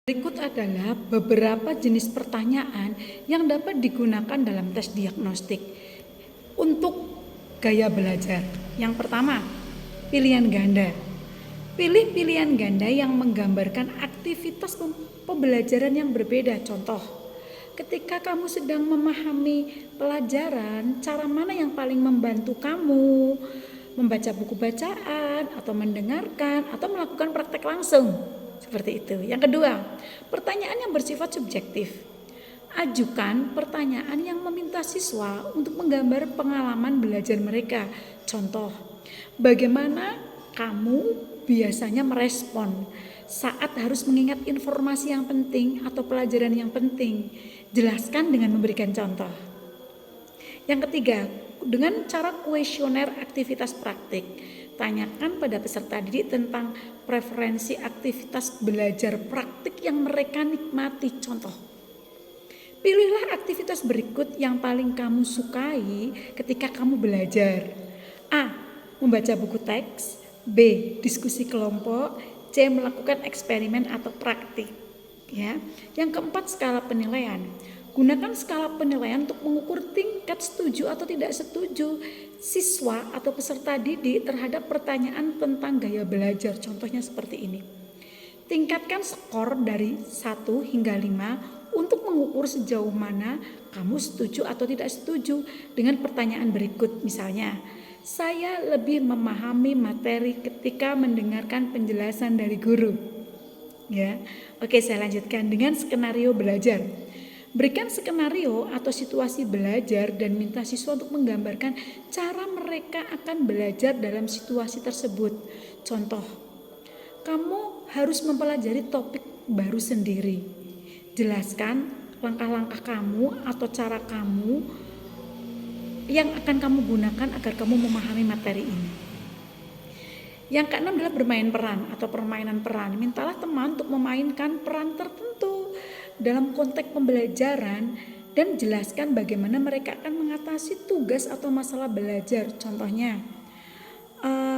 Berikut adalah beberapa jenis pertanyaan yang dapat digunakan dalam tes diagnostik untuk gaya belajar. Yang pertama, pilihan ganda. Pilih pilihan ganda yang menggambarkan aktivitas pembelajaran yang berbeda. Contoh, ketika kamu sedang memahami pelajaran, cara mana yang paling membantu kamu? Membaca buku bacaan, atau mendengarkan, atau melakukan praktek langsung. Seperti itu. Yang kedua, pertanyaan yang bersifat subjektif. Ajukan pertanyaan yang meminta siswa untuk menggambar pengalaman belajar mereka. Contoh, bagaimana kamu biasanya merespon saat harus mengingat informasi yang penting atau pelajaran yang penting? Jelaskan dengan memberikan contoh. Yang ketiga, dengan cara kuesioner aktivitas praktik. Tanyakan pada peserta didik tentang preferensi aktivitas belajar praktik yang mereka nikmati. Contoh, pilihlah aktivitas berikut yang paling kamu sukai ketika kamu belajar. A. Membaca buku teks. B. Diskusi kelompok. C. Melakukan eksperimen atau praktik. Ya. Yang keempat, skala penilaian. Gunakan skala penilaian untuk mengukur tingkat setuju atau tidak setuju siswa atau peserta didik terhadap pertanyaan tentang gaya belajar. Contohnya seperti ini. Tingkatkan skor dari 1 hingga 5 untuk mengukur sejauh mana kamu setuju atau tidak setuju dengan pertanyaan berikut. Misalnya, saya lebih memahami materi ketika mendengarkan penjelasan dari guru. Ya. Oke, saya lanjutkan dengan skenario belajar. Berikan skenario atau situasi belajar dan minta siswa untuk menggambarkan cara mereka akan belajar dalam situasi tersebut. Contoh, kamu harus mempelajari topik baru sendiri. Jelaskan langkah-langkah kamu atau cara kamu yang akan kamu gunakan agar kamu memahami materi ini. Yang keenam adalah bermain peran atau permainan peran. Mintalah teman untuk memainkan peran tertentu dalam konteks pembelajaran dan jelaskan bagaimana mereka akan mengatasi tugas atau masalah belajar. Contohnya,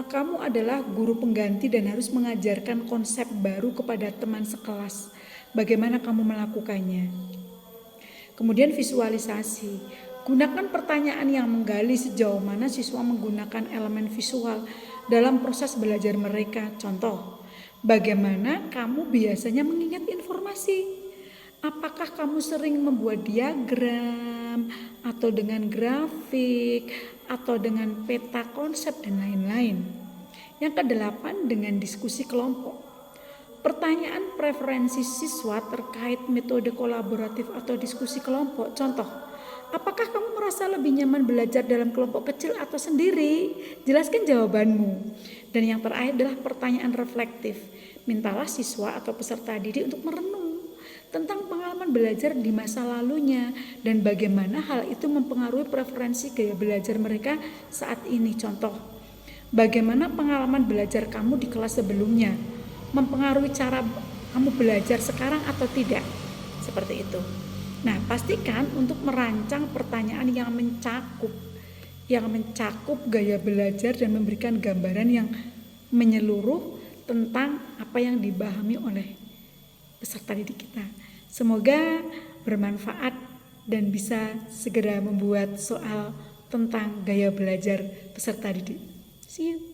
kamu adalah guru pengganti dan harus mengajarkan konsep baru kepada teman sekelas. Bagaimana kamu melakukannya? Kemudian visualisasi. Gunakan pertanyaan yang menggali sejauh mana siswa menggunakan elemen visual dalam proses belajar mereka. Contoh, bagaimana kamu biasanya mengingat informasi? Apakah kamu sering membuat diagram atau dengan grafik atau dengan peta konsep dan lain-lain? Yang kedelapan, dengan diskusi kelompok. Pertanyaan preferensi siswa terkait metode kolaboratif atau diskusi kelompok. Contoh, apakah kamu merasa lebih nyaman belajar dalam kelompok kecil atau sendiri? Jelaskan jawabanmu. Dan yang terakhir adalah pertanyaan reflektif. Mintalah siswa atau peserta didik untuk merenung tentang pengalaman belajar di masa lalunya dan bagaimana hal itu mempengaruhi preferensi gaya belajar mereka saat ini. Contoh, bagaimana pengalaman belajar kamu di kelas sebelumnya mempengaruhi cara kamu belajar sekarang atau tidak? Seperti itu. Nah, pastikan untuk merancang pertanyaan yang mencakup gaya belajar dan memberikan gambaran yang menyeluruh tentang apa yang dipahami oleh peserta didik kita. Semoga bermanfaat dan bisa segera membuat soal tentang gaya belajar peserta didik. See you.